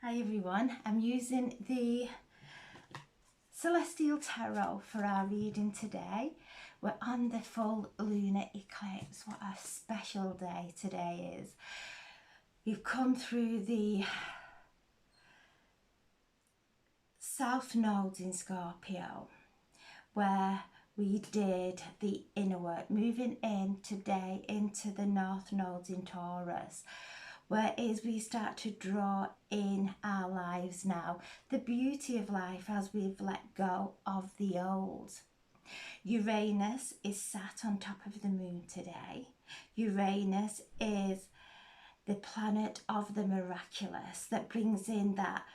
Hi everyone, I'm using the Celestial Tarot for our reading today. We're on the full lunar eclipse. What a special day today is. We've come through the south nodes in Scorpio where we did the inner work, moving in today into the north nodes in Taurus, whereas we start to draw in our lives now the beauty of life as we've let go of the old. Uranus is sat on top of the moon today. Uranus is the planet of the miraculous that brings in that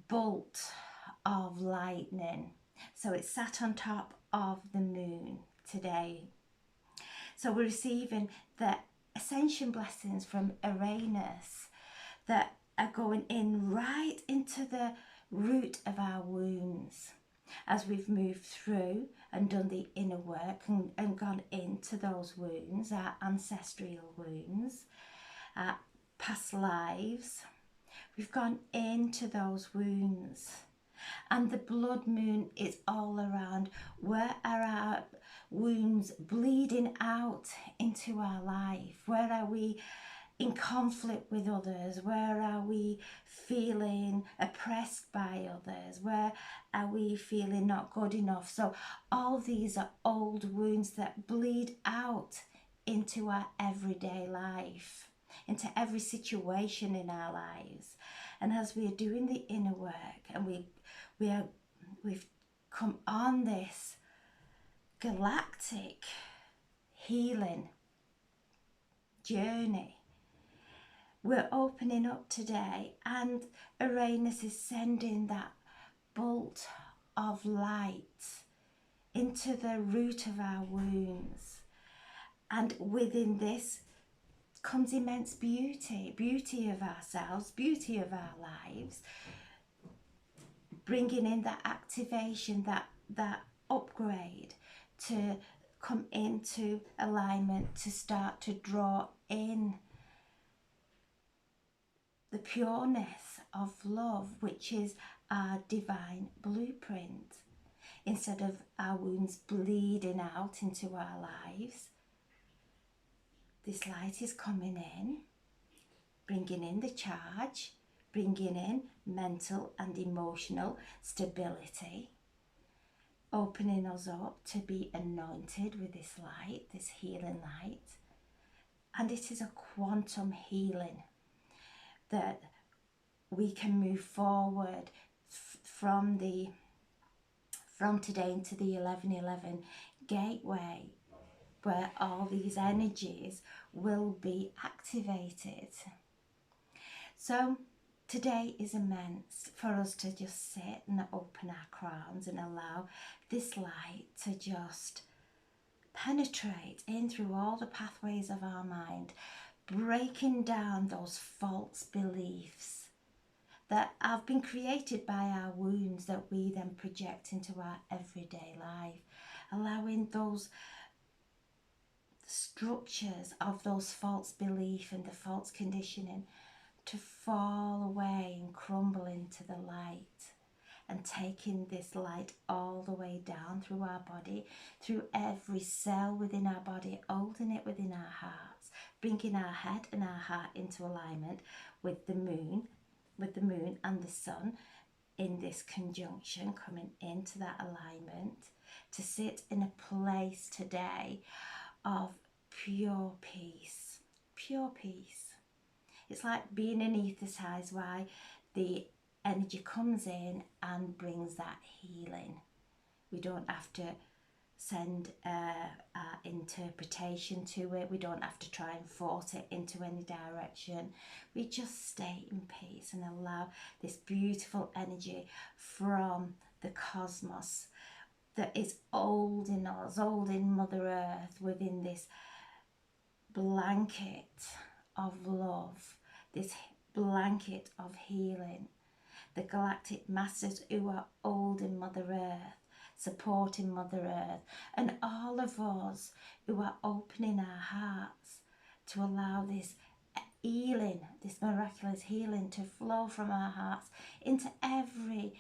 bolt of lightning. So it's sat on top of the moon today. So we're receiving the ascension blessings from Uranus that are going in right into the root of our wounds as we've moved through and done the inner work and gone into those wounds, our ancestral wounds, our past lives. We've gone into those wounds. And the blood moon is all around. Where are our wounds bleeding out into our life? Where are we in conflict with others? Where are we feeling oppressed by others? Where are we feeling not good enough? So all these are old wounds that bleed out into our everyday life, into every situation in our lives. And as we are doing the inner work and we've come on this galactic healing journey, we're opening up today, and Uranus is sending that bolt of light into the root of our wounds. And within this comes immense beauty of ourselves, beauty of our lives, bringing in that activation, that upgrade to come into alignment, to start to draw in the pureness of love, which is our divine blueprint. Instead of our wounds bleeding out into our lives, this light is coming in, bringing in the charge, bringing in mental and emotional stability, opening us up to be anointed with this light, this healing light. And it is a quantum healing that we can move forward from today into the 1111 gateway, where all these energies will be activated. So today is immense for us to just sit and open our crowns and allow this light to just penetrate in through all the pathways of our mind, breaking down those false beliefs that have been created by our wounds that we then project into our everyday life, allowing those structures of those false belief and the false conditioning to fall away and crumble into the light, and taking this light all the way down through our body, through every cell within our body, holding it within our hearts, bringing our head and our heart into alignment with the moon and the sun in this conjunction, coming into that alignment to sit in a place today of pure peace. Pure peace. It's like being anaesthetised while the energy comes in and brings that healing. We don't have to send our interpretation to it. We don't have to try and force it into any direction. We just stay in peace and allow this beautiful energy from the cosmos that is old in us, old in Mother Earth, within this blanket of love, this blanket of healing. The galactic masters who are old in Mother Earth, supporting Mother Earth, and all of us who are opening our hearts to allow this healing, this miraculous healing to flow from our hearts into every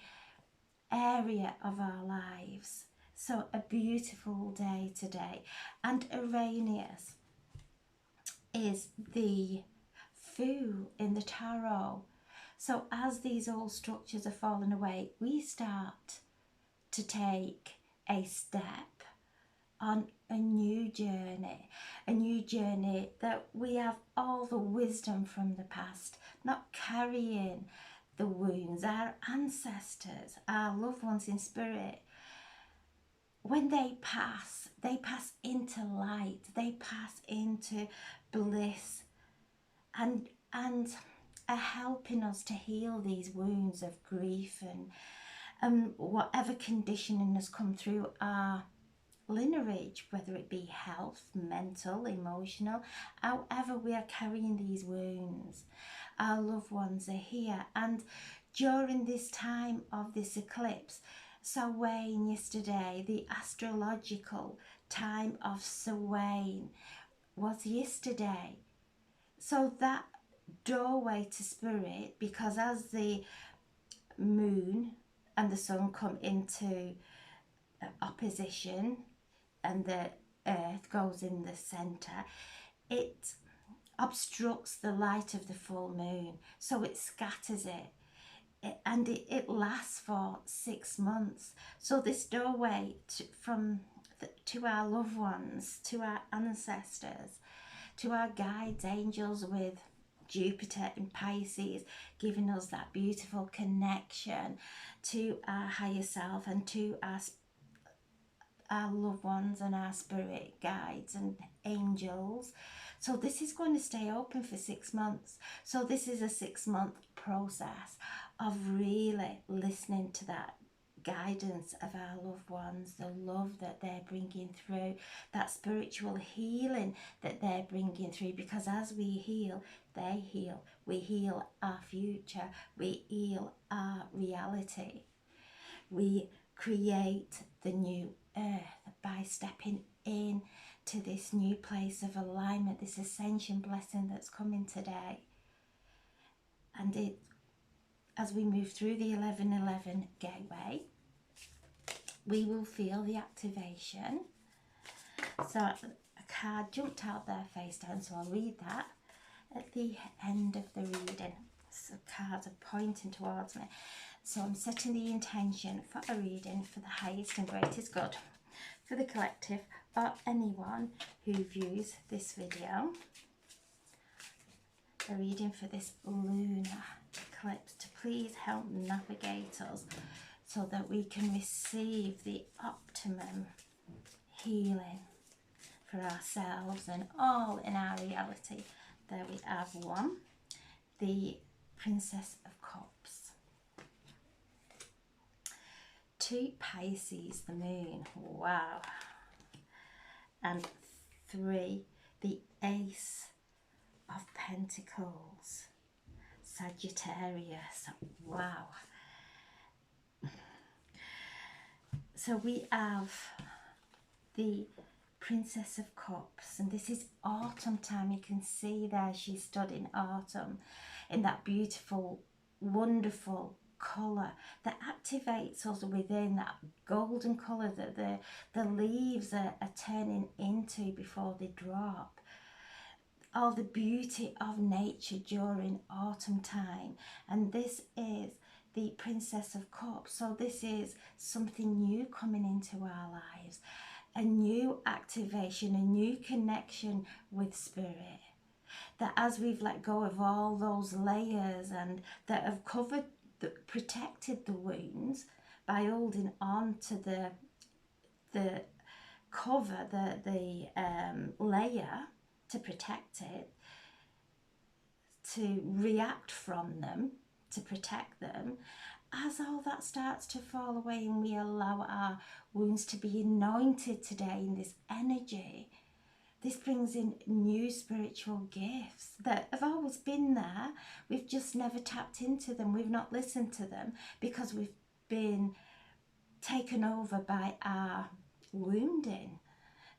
area of our lives. So a beautiful day today. And Uranus is the Fool in the tarot. So as these old structures are falling away, we start to take a step on a new journey that we have all the wisdom from the past, not carrying the wounds. Our ancestors, our loved ones in spirit, when they pass into light, they pass into bliss, and are helping us to heal these wounds of grief and whatever conditioning has come through our lineage, whether it be health, mental, emotional, however we are carrying these wounds. Our loved ones are here, and during this time of this eclipse, Samhain yesterday, the astrological time of Samhain was yesterday. So that doorway to spirit, because as the moon and the sun come into opposition and the earth goes in the center, it obstructs the light of the full moon, so it scatters it, and it lasts for 6 months. So this doorway to our loved ones, to our ancestors, to our guides, angels with Jupiter in Pisces, giving us that beautiful connection to our higher self and to our loved ones and our spirit guides and angels. So this is going to stay open for 6 months. So this is a 6-month process of really listening to that guidance of our loved ones, the love that they're bringing through, that spiritual healing that they're bringing through, because as we heal, they heal. We heal our future, we heal our reality. We create the new earth by stepping in to this new place of alignment, this ascension blessing that's coming today. And it, as we move through the 1111 gateway, we will feel the activation. So a card jumped out there face down, so I'll read that at the end of the reading. So cards are pointing towards me. So I'm setting the intention for a reading for the highest and greatest good for the collective or anyone who views this video. A reading for this lunar eclipse to please help navigate us so that we can receive the optimum healing for ourselves and all in our reality. There we have one, the Princess of Cups. 2 Pisces, the moon, wow. And 3, the Ace of Pentacles, Sagittarius, wow. So we have the Princess of Cups, and this is autumn time. You can see there she stood in autumn in that beautiful, wonderful colour that activates us within, that golden colour that the leaves are turning into before they drop. All the beauty of nature during autumn time. And this is the Princess of Cups. So this is something new coming into our lives. A new activation, a new connection with spirit. That as we've let go of all those layers and that have covered, protected the wounds by holding on to the cover, the layer to protect it, to react from them, to protect them, as all that starts to fall away and we allow our wounds to be anointed today in this energy, this brings in new spiritual gifts that have always been there. We've just never tapped into them. We've not listened to them because we've been taken over by our wounding.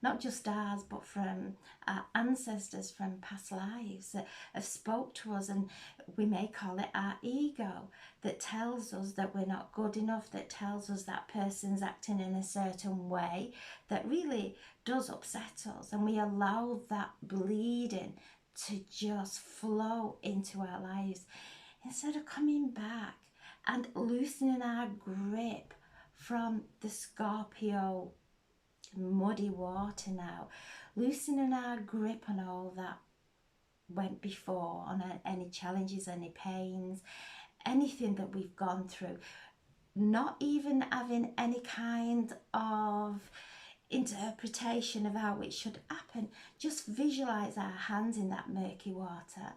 not just ours, but from our ancestors from past lives that have spoke to us, and we may call it our ego, that tells us that we're not good enough, that tells us that person's acting in a certain way that really does upset us, and we allow that bleeding to just flow into our lives instead of coming back and loosening our grip from the Scorpio muddy water now, loosening our grip on all that went before, on any challenges, any pains, anything that we've gone through, not even having any kind of interpretation of how it should happen. Just visualize our hands in that murky water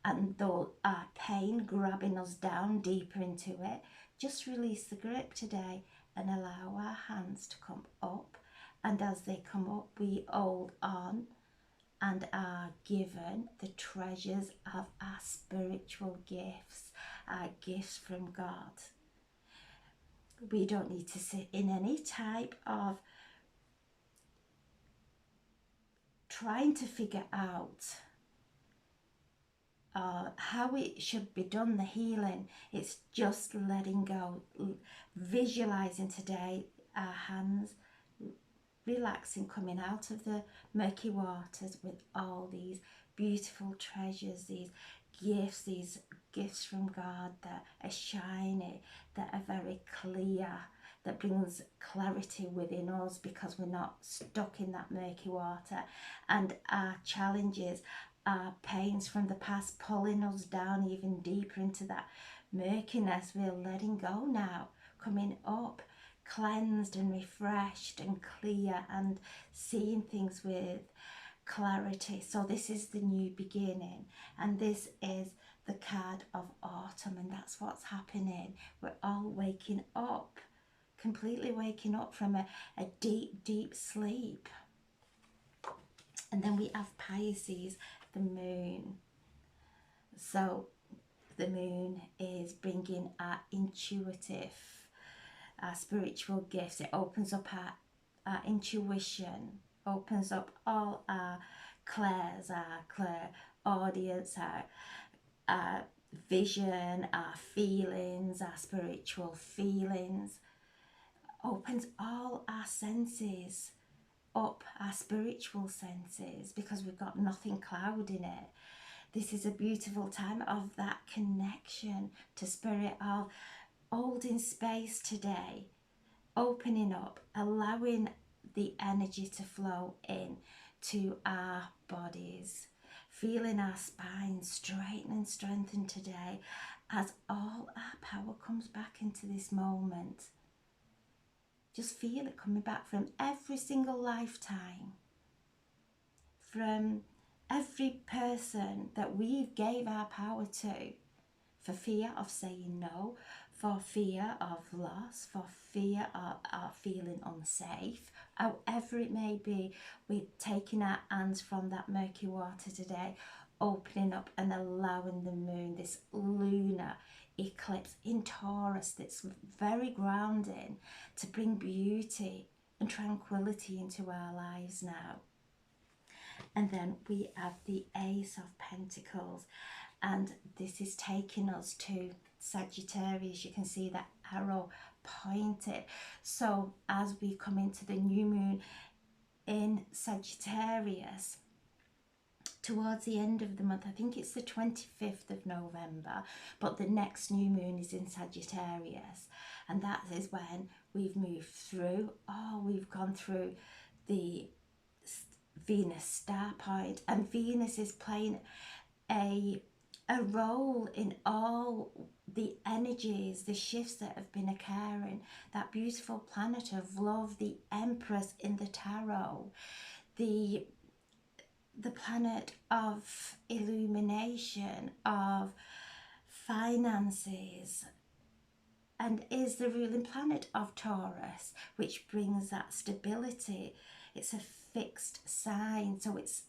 and though our pain grabbing us down deeper into it. Just release the grip today and allow our hands to come up, and as they come up we hold on and are given the treasures of our spiritual gifts, our gifts from God. We don't need to sit in any type of trying to figure out how it should be done, the healing. It's just letting go, visualizing today our hands relaxing, coming out of the murky waters with all these beautiful treasures, these gifts from God that are shiny, that are very clear, that brings clarity within us because we're not stuck in that murky water, and our challenges, our pains from the past pulling us down even deeper into that murkiness, we're letting go now, coming up cleansed and refreshed and clear and seeing things with clarity. So this is the new beginning, and this is the card of autumn, and that's what's happening. We're all waking up, completely waking up from a deep sleep. And then we have Pisces, the moon. So the moon is bringing our intuitive, our spiritual gifts. It opens up our intuition, opens up all our clairs, our clairaudience, our vision, our feelings, our spiritual feelings, opens all our senses up, our spiritual senses, because we've got nothing clouding it. This is a beautiful time of that connection to spirit, of holding space today, opening up, allowing the energy to flow in to our bodies, feeling our spine straighten and strengthen today as all our power comes back into this moment. Just feel it coming back from every single lifetime, from every person that we gave our power to, for fear of saying no, for fear of loss, for fear of feeling unsafe, however it may be. We're taking our hands from that murky water today, opening up and allowing the moon, this lunar eclipse in Taurus that's very grounding, to bring beauty and tranquility into our lives now. And then we have the Ace of Pentacles, and this is taking us to Sagittarius. You can see that arrow pointed. So as we come into the new moon in Sagittarius, towards the end of the month, I think it's the 25th of November, but the next new moon is in Sagittarius, and that is when we've moved through, we've gone through the Venus star point, and Venus is playing a role in all the energies, the shifts that have been occurring. That beautiful planet of love, the Empress in the tarot, the planet of illumination, of finances, and is the ruling planet of Taurus, which brings that stability. It's a fixed sign, so it's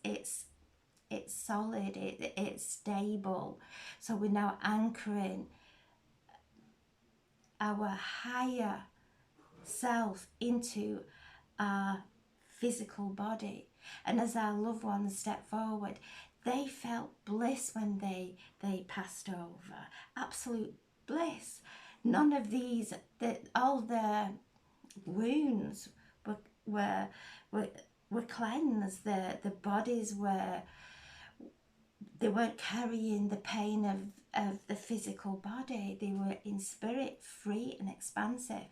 solid, it's stable. So we're now anchoring our higher self into our physical body. And as our loved ones step forward, they felt bliss when they passed over. Absolute bliss. None of these, all the wounds were were were, were cleansed. The bodies were, they weren't carrying the pain of the physical body. They were in spirit, free and expansive.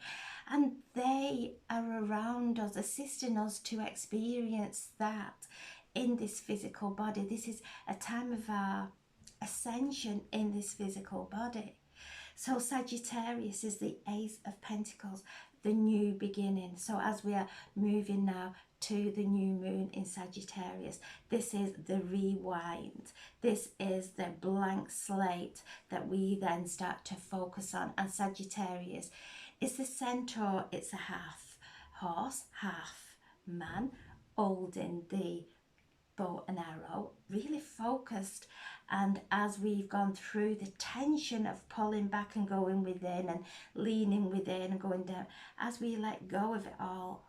And they are around us, assisting us to experience that in this physical body. This is a time of our ascension in this physical body. So Sagittarius is the Ace of Pentacles, the new beginning. So as we are moving now to the new moon in Sagittarius, this is the rewind. This is the blank slate that we then start to focus on. And Sagittarius is the centaur. It's a half horse, half man, holding the bow and arrow, really focused. And as we've gone through the tension of pulling back and going within and leaning within and going down, as we let go of it all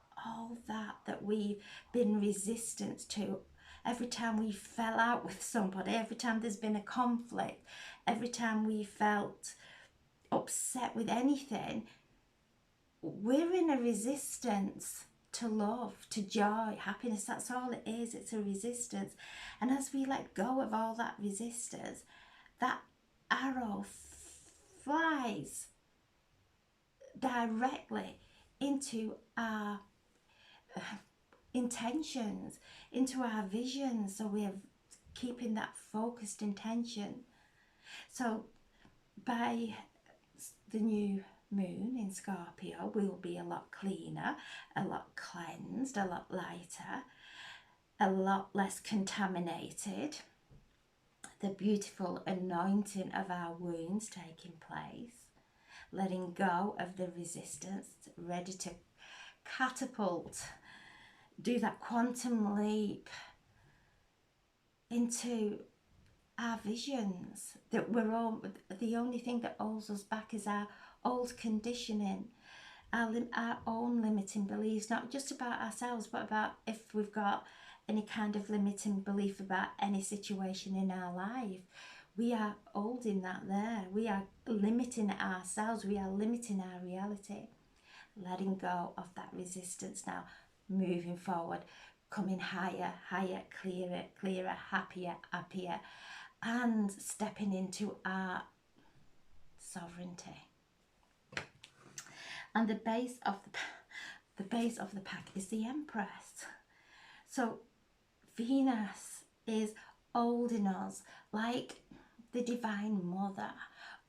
that we've been resistant to, every time we fell out with somebody, every time there's been a conflict, every time we felt upset with anything, we're in a resistance to love, to joy, happiness. That's all it is. It's a resistance. And as we let go of all that resistance, that arrow flies directly into our intentions, into our visions. So we're keeping that focused intention. So by the new moon in Scorpio, we'll be a lot cleaner, a lot cleansed, a lot lighter, a lot less contaminated. The beautiful anointing of our wounds taking place, letting go of the resistance, ready to catapult, do that quantum leap into our visions. That we're all, the only thing that holds us back is our old conditioning, our own limiting beliefs, not just about ourselves, but about if we've got any kind of limiting belief about any situation in our life. We are holding that there. We are limiting ourselves. We are limiting our reality. Letting go of that resistance now, moving forward, coming higher, higher, clearer, clearer, happier, happier, and stepping into our sovereignty. And the base of the pack is the Empress. So Venus is holding us like the Divine Mother,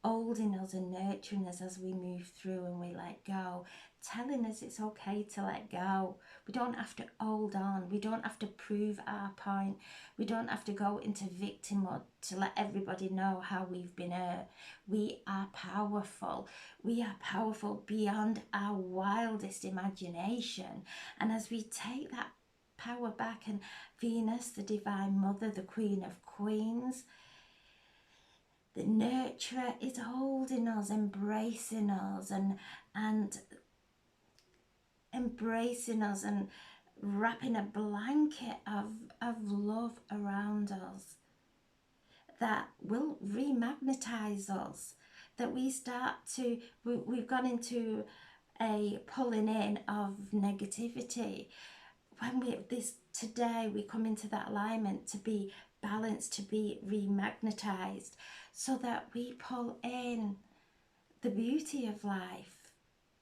holding us and nurturing us as we move through and we let go, telling us it's okay to let go. We don't have to hold on. We don't have to prove our point. We don't have to go into victim mode to let everybody know how we've been hurt. We are powerful. We are powerful beyond our wildest imagination. And as we take that power back, and Venus, the Divine Mother, the Queen of Queens, the nurturer, is holding us, embracing us, and embracing us and wrapping a blanket of love around us that will remagnetize us, that we start to, we've gone into a pulling in of negativity. When today we come into that alignment to be balanced, to be remagnetized, so that we pull in the beauty of life,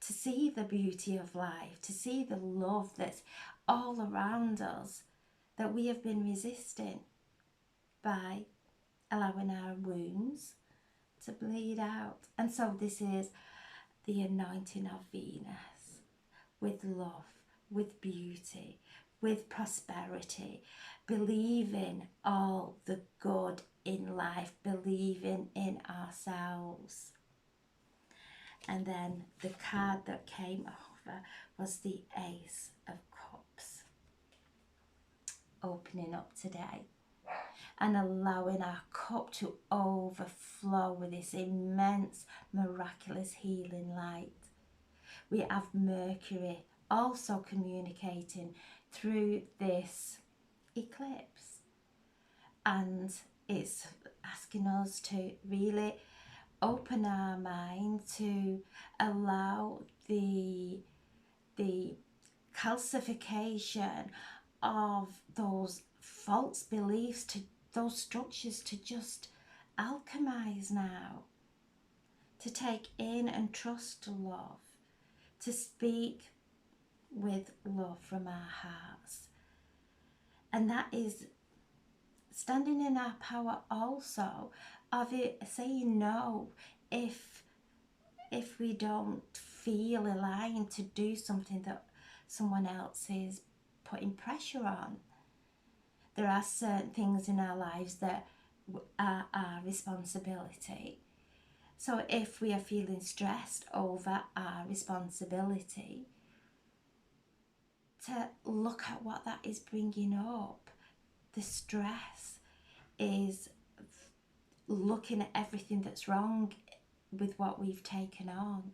to see the beauty of life, to see the love that's all around us, that we have been resisting by allowing our wounds to bleed out. And so this is the anointing of Venus, with love, with beauty, with prosperity, believing all the good in life, believing in ourselves. And then the card that came over was the Ace of Cups, opening up today and allowing our cup to overflow with this immense, miraculous healing light. We have Mercury also communicating through this eclipse. And it's asking us to really open our mind to allow the calcification of those false beliefs, to those structures, to just alchemize now, to take in and trust love, to speak with love from our hearts. And that is standing in our power also of it, saying no if we don't feel aligned to do something that someone else is putting pressure on. There are certain things in our lives that are our responsibility. So if we are feeling stressed over our responsibility, to look at what that is bringing up. The stress is looking at everything that's wrong with what we've taken on.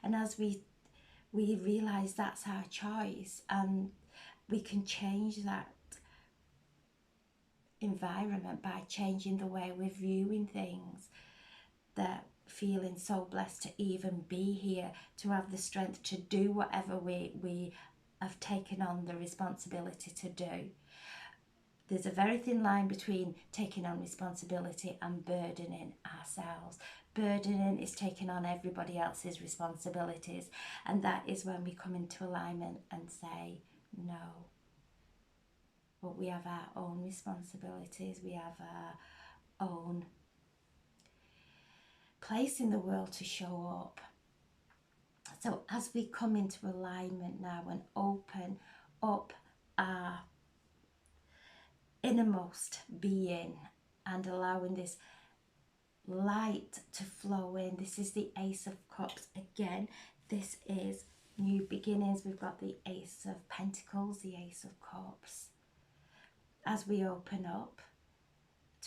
And as we realise that's our choice, and we can change that environment by changing the way we're viewing things, that feeling so blessed to even be here, to have the strength to do whatever we have taken on the responsibility to do. There's a very thin line between taking on responsibility and burdening ourselves. Burdening is taking on everybody else's responsibilities, and that is when we come into alignment and say no. But we have our own responsibilities, we have our own place in the world to show up. So as we come into alignment now and open up our innermost being and allowing this light to flow in, this is the Ace of Cups again. This is new beginnings. We've got the Ace of Pentacles, the Ace of Cups. As we open up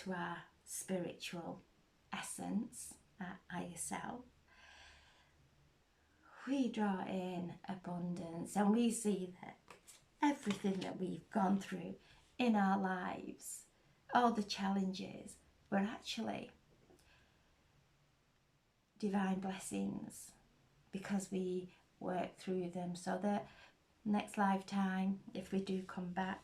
to our spiritual essence, our higher self, we draw in abundance, and we see that everything that we've gone through in our lives, all the challenges, were actually divine blessings because we work through them, so that next lifetime, if we do come back,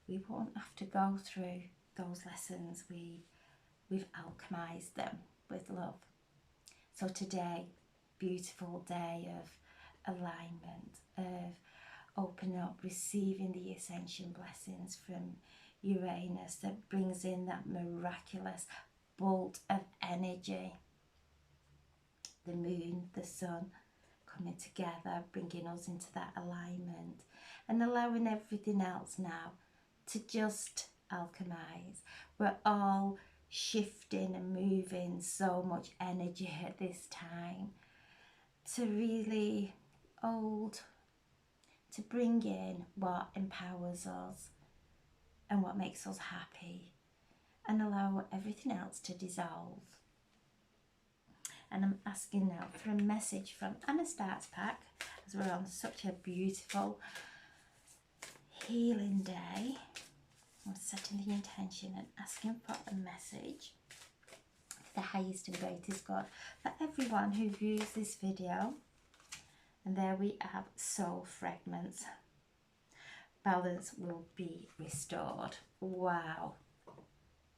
we won't have to go through those lessons. We've alchemized them with love. So today, beautiful day of alignment, of opening up, receiving the ascension blessings from Uranus that brings in that miraculous bolt of energy. The moon, the sun coming together, bringing us into that alignment, and allowing everything else now to just alchemize. We're all shifting and moving so much energy at this time to really hold, to bring in what empowers us and what makes us happy, and allow everything else to dissolve. And I'm asking now for a message from Anna Starts Pack, as we're on such a beautiful healing day. I'm setting the intention and asking for a message for the highest and greatest God for everyone who views this video. And there we have soul fragments. Balance will be restored. Wow,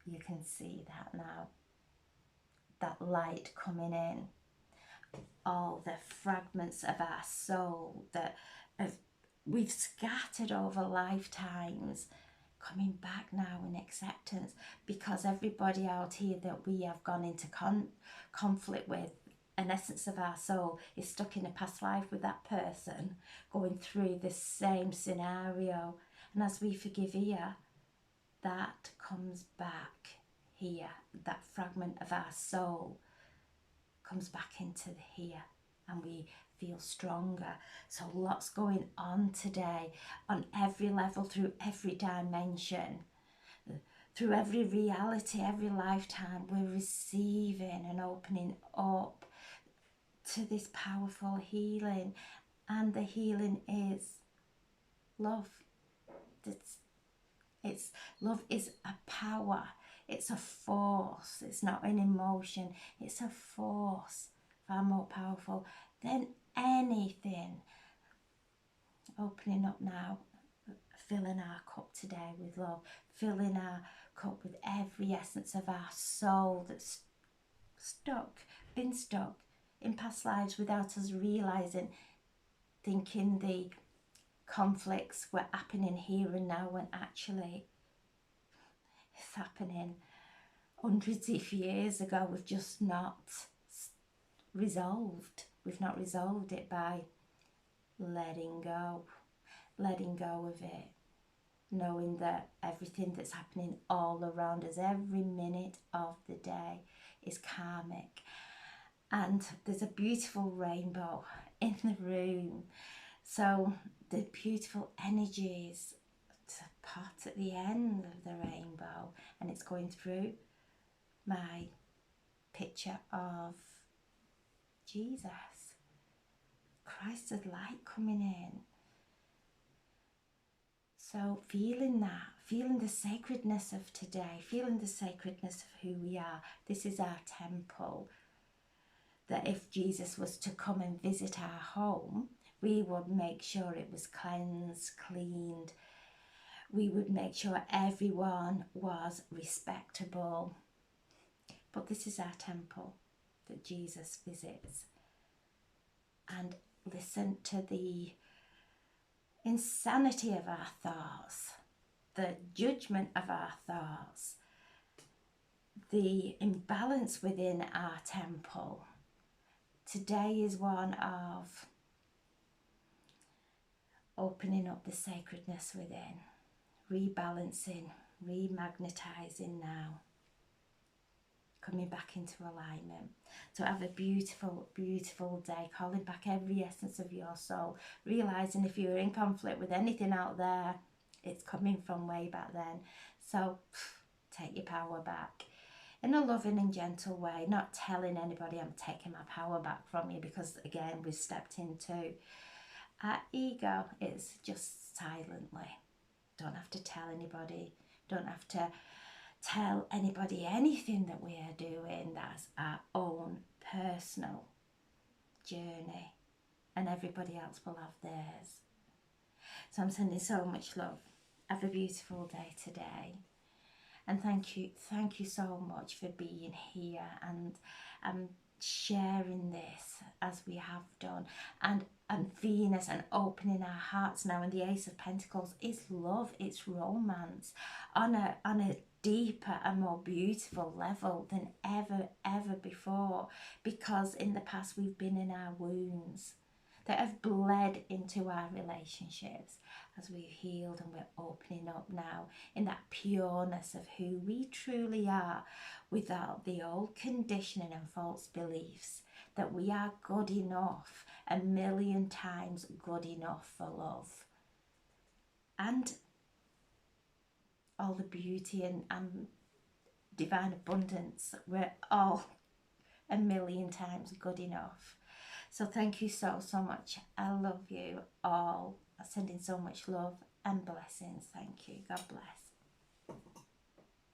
you can see that now, that light coming in, all the fragments of our soul that we've scattered over lifetimes, coming back now in acceptance, because everybody out here that we have gone into conflict with, an essence of our soul is stuck in a past life with that person, going through the same scenario. And as we forgive here, that comes back here, that fragment of our soul comes back into the here, and we feel stronger. So lots going on today on every level, through every dimension, through every reality, every lifetime. We're receiving and opening up to this powerful healing, and the healing is love. It's love is a power. It's a force. It's not an emotion. It's a force far more powerful than anything. Opening up now, filling our cup today with love, filling our cup with every essence of our soul that's been stuck in past lives without us realising, thinking the conflicts were happening here and now when actually it's happening hundreds of years ago. We've just not resolved. We've not resolved it by letting go of it, knowing that everything that's happening all around us every minute of the day is karmic. And there's a beautiful rainbow in the room. So the beautiful energies part at the end of the rainbow, and it's going through my picture of Jesus, Christ's light coming in. So feeling that, feeling the sacredness of today, feeling the sacredness of who we are. This is our temple. That if Jesus was to come and visit our home, we would make sure it was cleansed, cleaned. We would make sure everyone was respectable. But this is our temple that Jesus visits. And listen to the insanity of our thoughts, the judgment of our thoughts, the imbalance within our temple. Today is one of opening up the sacredness within, rebalancing, remagnetizing now, coming back into alignment. So have a beautiful, beautiful day, calling back every essence of your soul, realizing if you're in conflict with anything out there, it's coming from way back then. So take your power back in a loving and gentle way, not telling anybody I'm taking my power back from you, because again, we've stepped into our ego. It's just silently. Don't have to tell anybody, don't have to tell anybody anything that we are doing. That's our own personal journey, and everybody else will have theirs. So I'm sending so much love. Have a beautiful day today, and thank you so much for being here and sharing this as we have done, and Venus and opening our hearts now. And the Ace of Pentacles is love, it's romance on a deeper and more beautiful level than ever before, because in the past we've been in our wounds that have bled into our relationships. As we've healed, and we're opening up now in that pureness of who we truly are, without the old conditioning and false beliefs that we are good enough, 1,000,000 times good enough for love, and all the beauty and divine abundance. We're all 1,000,000 times good enough. So thank you so much. I love you all. I'm sending so much love and blessings. Thank you. God bless.